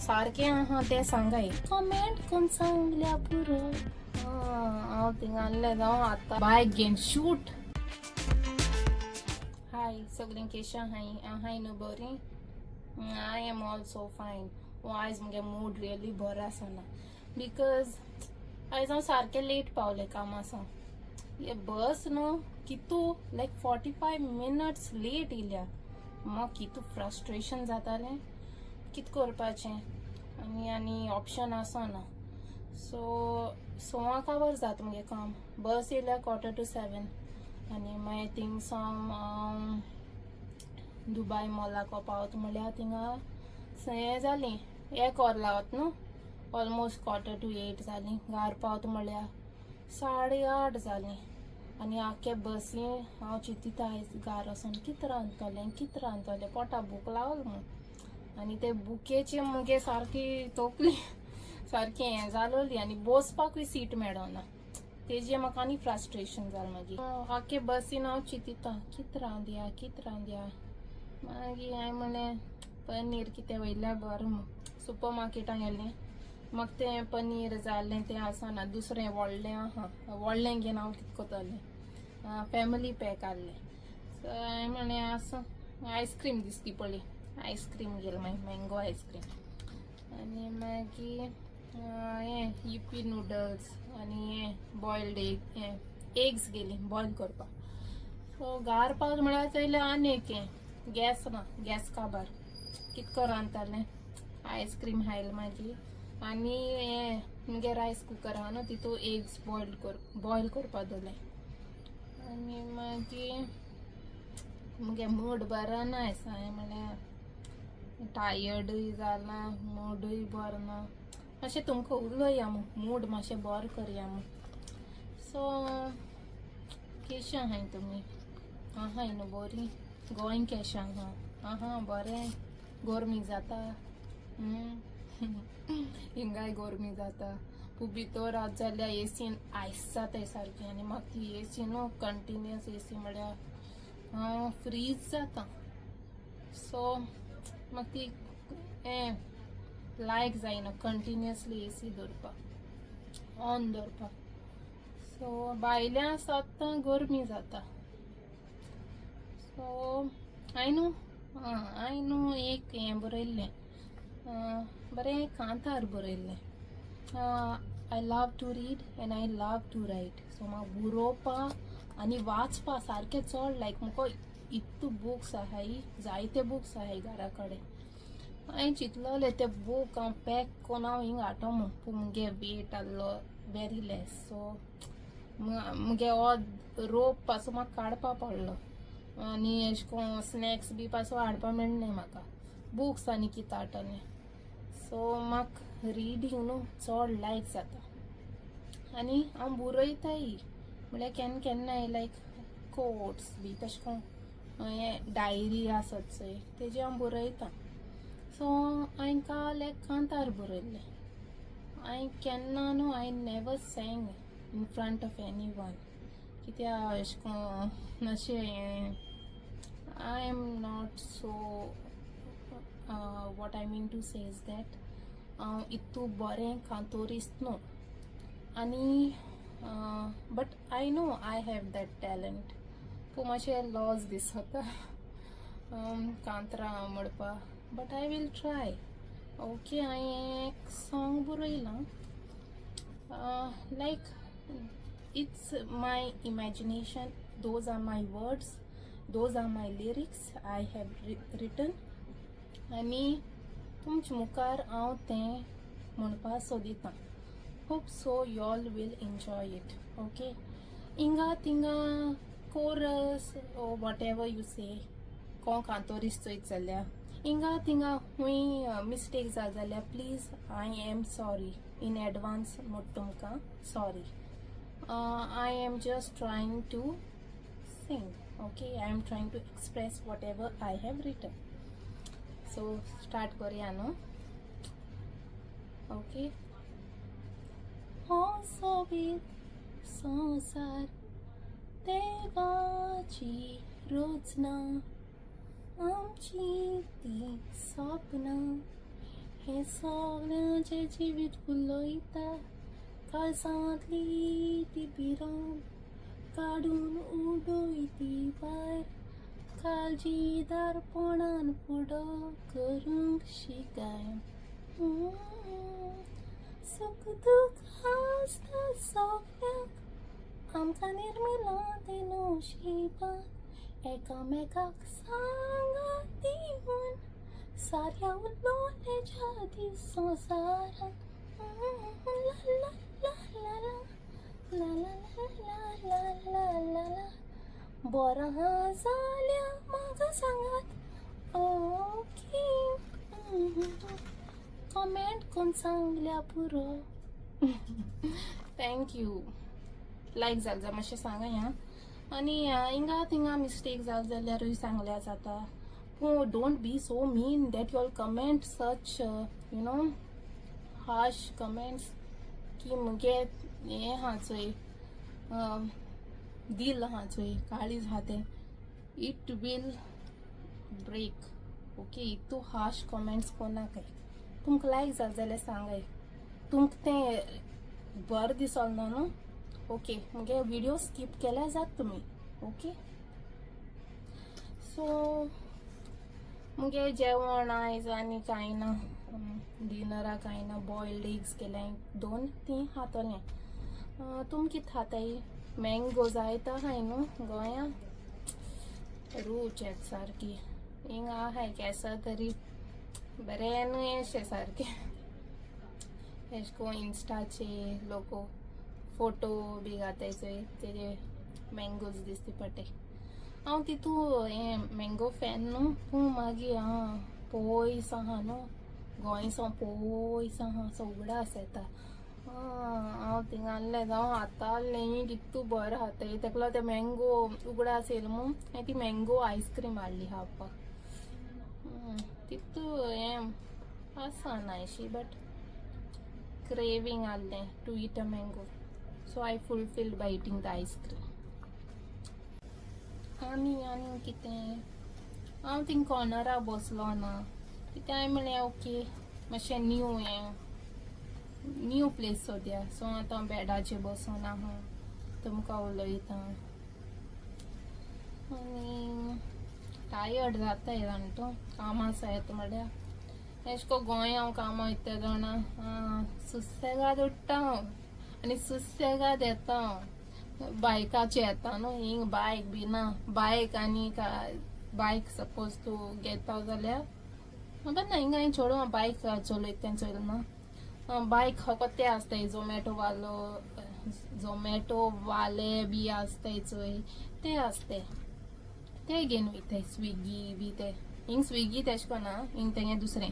सारकें आहा तें सांगाय कमेंट कोण सांगल्या पुरो हांव थिंगांतलें जावं आतां बायक घेवन शूट. हाय सगळीं केशें आहाय न्हू बरीं? आय एम ऑल्सो फायन. आयज मुगे मूड रियली बरो आसना बिकॉज आयज हांव सारकें लेट पावलें कामासां. ये बस न्हू कितू लायक 45 मिनट्स लेट येयल्या. म्हाका कितू फ्रस्ट्रेशन जातालें. कित करपाचें आनी ऑप्शन आसना. सो 6 कावर जाता मुगे काम. बस येयल्या 6:45 आनी मागीर थिंगसावन दुबाय मॉलाको पावता म्हळ्यार थिंगा हें जालीं 1 वर लावत न्हू. ऑलमोस्ट 7:45 जालीं. घार पावता म्हळ्यार 8:30 जालीं. आनी आख्खे बसी हांव चिंतिता आयज घार वचून कितें रांदतलें पोटा भूक लागली म्हूण. आनी ते बुकेची मुगे सारकी तोकली सारकी हें जालोली आनी बसपाकूय सीट मेळना. तेजें म्हाका आनी फ्रस्ट्रेशन जालें. मागीर आख्खे बसीन हांव चिंतिता कितें रांदया. मागीर हांवें म्हणलें पनीर कितें वयल्यार बरें म्हूण सुपर मार्केटां गेलें. म्हाका तें पनीर जालें तें आसना. दुसरें व्हडलें आहा व्हडलें घेवन हांव कितें कोत्तोलें. फॅमिली पॅक आहलें. सो हांवें म्हणलें आसूं आयस्क्रीम दिसली पळय आयस्क्रीम गेलें मागीर मँगो आयस्क्रीम. आनी मागीर हें युपी नूडल्स आनी हें बॉयल्ड एग्स गेलीं बॉयल करपाक. सो घार पावता म्हळ्यार चोयलें आनी एक गॅस ना गॅस काबार कितको रांदतलें. आयस्क्रीम हायलें मागीर आनी हें मुगे रायस कुकर आहा न्हू तितू एग्स बॉयल करपा दवरलें. आनी मागीर मुगे मूड बरो ना दिसता. हांवें म्हणलें टायर्डूय जालां मूडूय बरो ना. मातशें तुमकां उलोवया म्हूण मूड मातशें बरो करया म्हूण. सो केशें आहाय तुमी? आहाय न्हू बरीं? गोंय केशें आहा बरें? गोरमी जाता? हिंगाय गोरमी जाता. तूं भितर आत जाल्यार एसीन आयस जाताय सारकी. आनी म्हाका ती एसी न्हू कंटिन्युअस एसी म्हळ्यार हांव फ्रीज जाता. सो म्हाका ती हें लायक जायना कंटिन्युअसली एसी दवरपाक ऑन दवरपाक. सो भायल्या सद्दां गरमी जाता. सो हांवें न्हू एक हें बरयल्लें बरें कांतार बरयल्लें. I love to read and I love to write. So म्हाका बरोवपा आनी वाचपा सारकें चड लायक. म्हाका इतू बुक्स आहाय जायते बुक्स आहाय घरा कडेन. हांवें चिंतलोलें ते बूक हांव पॅक कोन्न हांव हिंगा हाडटो म्हूण पूण मुगे वेट आहलो वेरी लेस. सो मुगे हो रोप पासून म्हाका काडपा पडलो. आनी एशें कोन्न स्नॅक्स बी पासून हाडपा मेळनाय म्हाका. बुक्स आनी कितें हाडटलें. सो म्हाका रिडींग न्हू चड लायक जाता. आनी हांव बरयताय म्हळ्यार केन्ना केन्नाय लायक कोट्स बी तशें कोन्न हें डायरी आसत चोय तेजेर हांव बरयतां. सो हांवें काल एक कांतार बरयल्लें. हांवें केन्ना न्हू I never sang in front of anyone कित्याक एशें कोन्न मातशें हें I am not so what I mean to say is that हांव इतू बरें कांतोरिस्त न्हू. आनी but I know I have that talent. पूण मातशें लॉस दिसता कांतरां म्हणपा. But I will try. Okay हांवें एक सॉंग बरयलां like it's my imagination. Those are my words those are my lyrics I have return. आनी तुमचे मुखार हांव तें म्हणपा सोदितां. Hope so you all will enjoy it. Okay हिंगा थिंगा कोरस ओ वॉट एवर यू से कोण कांतोरिस्त चोयत जाल्यार हिंगा थिंगा खूंय मिस्टेक जाल जाल्यार please I am sorry in advance म्हणटा तुमकां sorry. I am just trying to sing. Okay I am trying to express whatever I have written. So start करुया न्हू. ओके हो सोबीत संवसार देवाची रोजना आमची ती सपना हे सगळ्यांचे जिवीत फुलयता काळजांतली ती भिरांत काडून उडयती भायर काळजीदारपणान फुडो करूंक शिकाय सुख दुख आसता सगळ्यांक आमकां निर्मिलां नशिबान एकामेकाक सांगात दिवन साऱ्या उलोवण्याच्या संवसारान ला ला ला ला ला ला ला ला बरां जाल्या म्हाका सांगात ओके कमेंट करून सांगल्या पुरो थँक्यू लायक जाल जाल्यार मातशें सांगा आं आनी हिंगा थिंगा मिस्टेक जाल जाल्यारूय सांगल्या जाता पूण don't be so mean that you all comment such you know harsh comments की मुगे हें आहा चोय दिल आहा चोय काळीज आहा तें इट वील ब्रेक ओके इतू हार्श कमेंट्स कोनाकाय तुमकां लायक जाल जाल्यार सांगाय तुमकां तें बरें दिसोल ना न्हू ओके मुगे व्हिडिओ स्कीप केल्यार जाता तुमी ओके सो मुगे जेवण आयज आनी कांय ना डिनरा कांय ना बॉयल्ड एग्स केल्याय 2-3 खातोलें तुम कित खाताय मँगो जायता हाय न्हू गोंया रूच येत सारकी हिंगा आहाय केसा तरी बरें न्हू येशे सारके एश को इंस्टाचे लोको फोटो बी घाताय चोय तेजे मँगोज दिसती पडटाय हांव तितू हें मँगो फॅन न्हू पूण मागीर पयस आहा न्हू गोंय सावन पयस आहा सगळें येता हांव थिंगांतलें जावं आतांलें कितू बरें खाताय तेका लागून ते मँगो उगडास येयलो म्हूण हांवें ती मँगो आयस्क्रीम हाडली खावपाक तितू हें आसा नायशी बट क्रेविंग आहलें to eat a mango so I fulfilled by eating the ice cream आनी कितें हांव थिंग कॉर्नरा बसलो ना कितें हांवें म्हणलें ओके मातशें न्यू प्लेस सोद्या सो आतां हांव बॅडाचेर बसून आहा तुमकां उलयतां आनी टायर्ड जाता जाणटो कामां येता म्हळ्यार एश को गोंय हांव कामां वयता जाणा सुसेगाद उठ्ठा हांव आनी सुसेगाद येता हांव बायकाचेर येता न्हू हिंग बायक बी ना बायक आनी बायक सपोज तूं घेता जाल्यार खबर ना हिंगा हांवें चोडूं बायक चलयता तें चोयलें ना बायक फकत ते आसताय झोमॅटो वाले बी आसताय चोय ते आसताय ते घेवन वयताय स्विगी बी ते हिंग स्विगी तेश कोना हिंग तेंगे दुसरें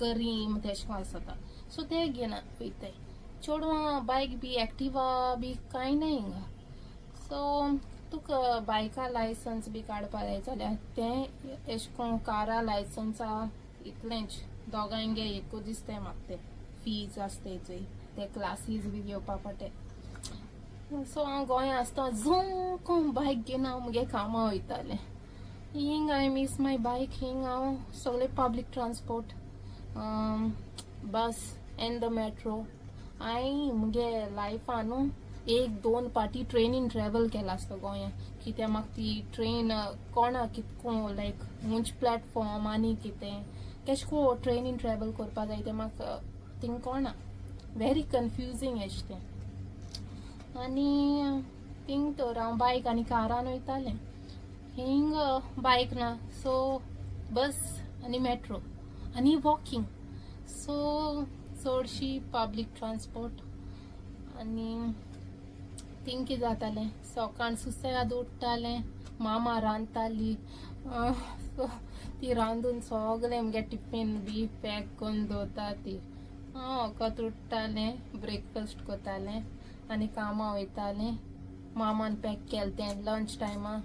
करीम तेश को आसता सो ते घेवन वयताय चोडवां बायक बी एक्टिवा बी कांय ना हिंगा सो तुका बायका लायसन्स बी काडपा जाय जाल्यार तें एश कोन्न कारा लायसन्सा इतलेंच दोगांयगे एकूच दिसताय म्हाका ते फीज आसताय चोय ते क्लासीस बी घेवपा पडटाय सो हांव गोंय आसता झूम कोन्न बायक घेवन हांव मुगे कामां वयतालें हिंग आय मिस माय बायक हिंग हांव सगळें public transport bus end the metro हांवें मुगे लायफान न्हू 1-2 पाटी ट्रेनीन ट्रॅवल केला आसता गोंया कित्याक म्हाका ती ट्रेन कोणा कितको लायक हुंच प्लॅटफॉर्म आनी कितें केश को ट्रेनीन ट्रॅवल करपा जाय तें म्हाका थिंग कोणा व्हेरी कन्फ्युजींग एश तें आनी थिंग तर हांव बायक आनी कारान वयतालें हिंग बायक ना सो बस आनी मेट्रो आनी वॉकिंग सो चडशी पब्लीक ट्रान्सपोर्ट आनी थिंग कितें जातालें सकाळ सुसेगाद उठ्ठालें मामा रांदताली सो ती रांदून सगळें मुगे टिफीन बी पॅक करून दवरता ती हांव वखद उठ्ठालें ब्रेकफास्ट कोतालें आनी कामां वयतालें मामान पॅक केलें तें लंच टायमा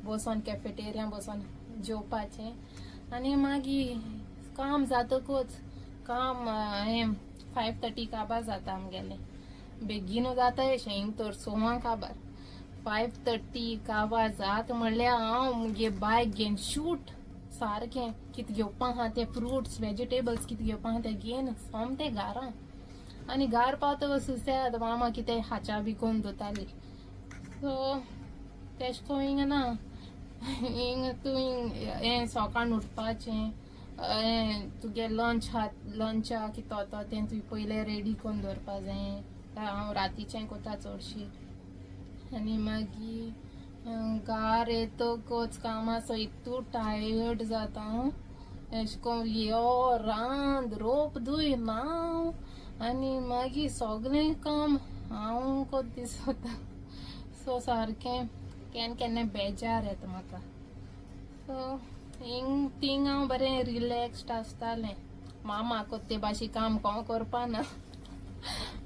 बसोन कॅफेटेरिया बसोन जेवपाचें आनी मागीर काम जातकूच काम हें 5:30 काबार जाता आमगेलें बेगीनू जाता अशें हिंग तर 6 काबार 5:30 काबार जाता म्हणल्यार हांव मुगे बायक घेवन शूट सारकें कितें घेवपा आहा ते फ्रुट्स वेजिटेबल्स कितें घेवपा आहा ते घेन सोमतें घारा आनी घार पावता सुसेद मामा कितें हाच्या बी कोन्न दोताली सो तेश को हिंग ना हिंग तूं हें सकाळीं उठपाचें तुगे लंचा कितें तो तें तुवें पयलें रेडी कोन्न दवरपा जायें हांव रातीचें कोता चडशी आनी मागीर घार येतकच कामां सो इतू टायर्ड जाता हांव एश कोन्न यो रांद रोप धूय न्हांव आनी मागीर सगळें काम हांव कोत दिसता सो सारकें केन्ना केन्ना बेजार येता म्हाका सो थिंग हांव बरें रिलॅक्स्ड आसतालें मामा कोत्ते ते भाशी काम कोण करपा ना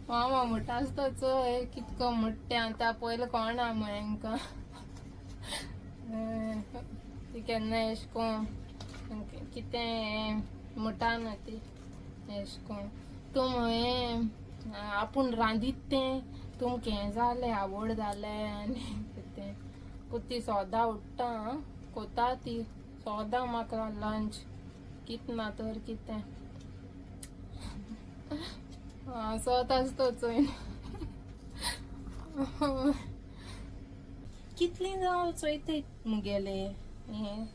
मामा म्हणटा आसता चोय कितको म्हणटा आतां पयलें कोणा हेंकां ती केन्ना एश कोन्न कितें म्हणटाना ती एश कोन्न तुम हें आपूण रांदीत तें तुमकां हें जालें आवड जालें आनी कितें कुती सोदां उठ्ठा कोता ती सोदां म्हाका लंच कित ना तर कितें सोत आसता चोय कितलीं जावं चोयताय मुगेले हें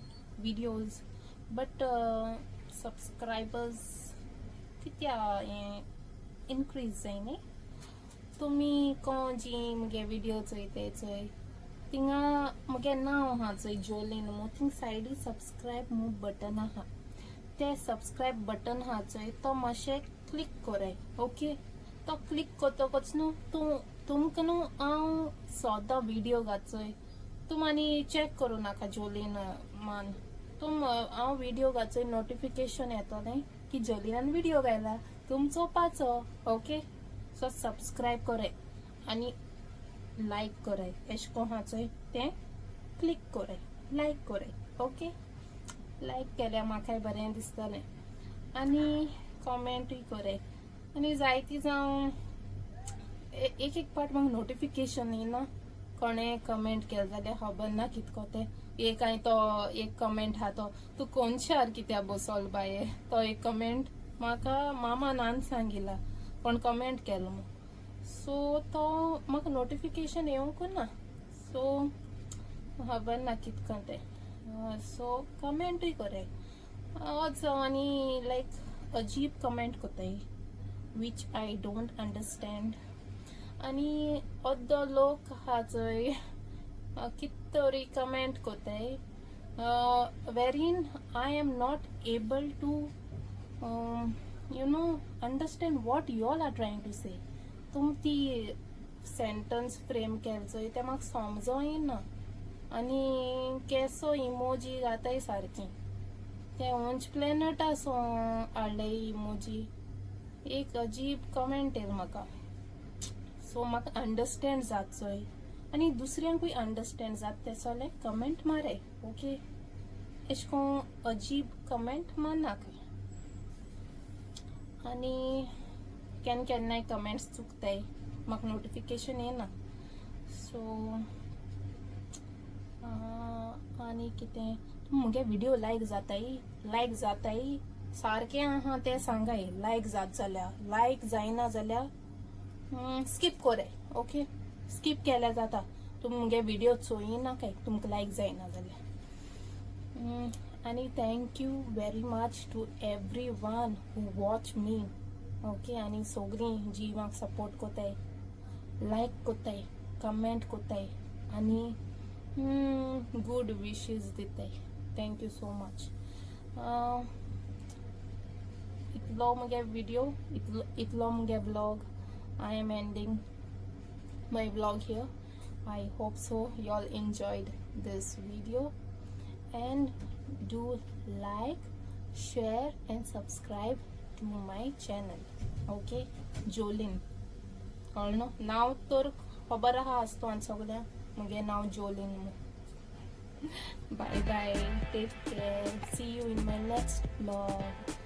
विडियोज बट सबस्क्रायबर्स कित्या हें इनक्रीज जायनी तुमी कोण जी मुगे विडियो चोयताय चोय थिंगा मुगे नांव आहा चोय जोलीन मू थिंग सायडी सबस्क्रायब मू बटन आहा ते सबस्क्रायब बटन आहा चोय तो मातशें क्लिक कोराय ओके तो क्लिक कोतकच न्हू तुमकां न्हू हांव सोदां विडियो घातोय तुम आनी चॅक करूं नाका जोलीन मान हांव विडियो घातोय नोटिफिकेशन येतोलें की जोलिनान विडियो घायला तुम चोवपाचो ओके सो सबस्क्रायब कोराय आनी लायक कोराय एश को हा चोय तें क्लिक कोराय लायक कोराय ओके लायक केल्यार म्हाकाय बरें दिसतलें आनी कॉमेंटूय कोराय आनी जायती जावं एक पाट म्हाका नोटिफिकेशन येना कोणें कमेंट केलें जाल्यार खबर ना कितको तें एक हांवें तो एक कमेंट आहा तो तूं कोनशार कित्या बसोल बाये तो एक कमेंट म्हाका मामा नान सांगिला कोण कमेंट केलो सो तो म्हाका नोटिफिकेशन येवंक ना सो खबर ना कितको तें सो कमेंटूय कोराय जावं आनी लायक अजीब कमेंट कोताय which I don't understand आनी अर्दो लोक आहा चोय कित तरी कमेंट कोताय wherein I am not able to understand what you all are trying to say तुम ती सेंटेंस फ्रेम केल चोय तें म्हाका समजो येना आनी केसो इमोजी घाताय सारकी ते उंच प्लॅनेटा सो हाडले इमोजी एक अजीब कमेंट येल म्हाका सो म्हाका अंडरस्टँड जात चोय आनी दुसऱ्यांकूय अंडरस्टँड जात ते सोले कमेंट मारे ओके एश को अजीब कमेंट मारनाक आनी केन्नाय कमेंट्स चुकताय म्हाका नोटिफिकेशन येना सो आनी कितें मुगे विडियो लायक जाताय सारकें आहा तें सांगाय लायक जात जाल्यार लायक जायना जाल्यार स्कीप कोराय ओके स्कीप केल्यार जाता तुम मुगे विडियो चोयना काय तुमकां लायक जायना जाल्यार आनी thank you very much to everyone who watch me okay आनी सगळीं जी म्हाका सपोर्ट कोताय लायक कोताय कमेंट कोताय आनी गुड विशीज दिताय थँक यू सो मच इतलो मुगे विडियो इतलो मुगे blog I am ending my vlog here. I hope so you all enjoyed this video and do like, share and subscribe to my channel. Okay, Jolin कळ्ळो नाव तर खबर आहा आसतो सगळ्या मुगे नाव Jolin bye bye, take care, see you in my next vlog.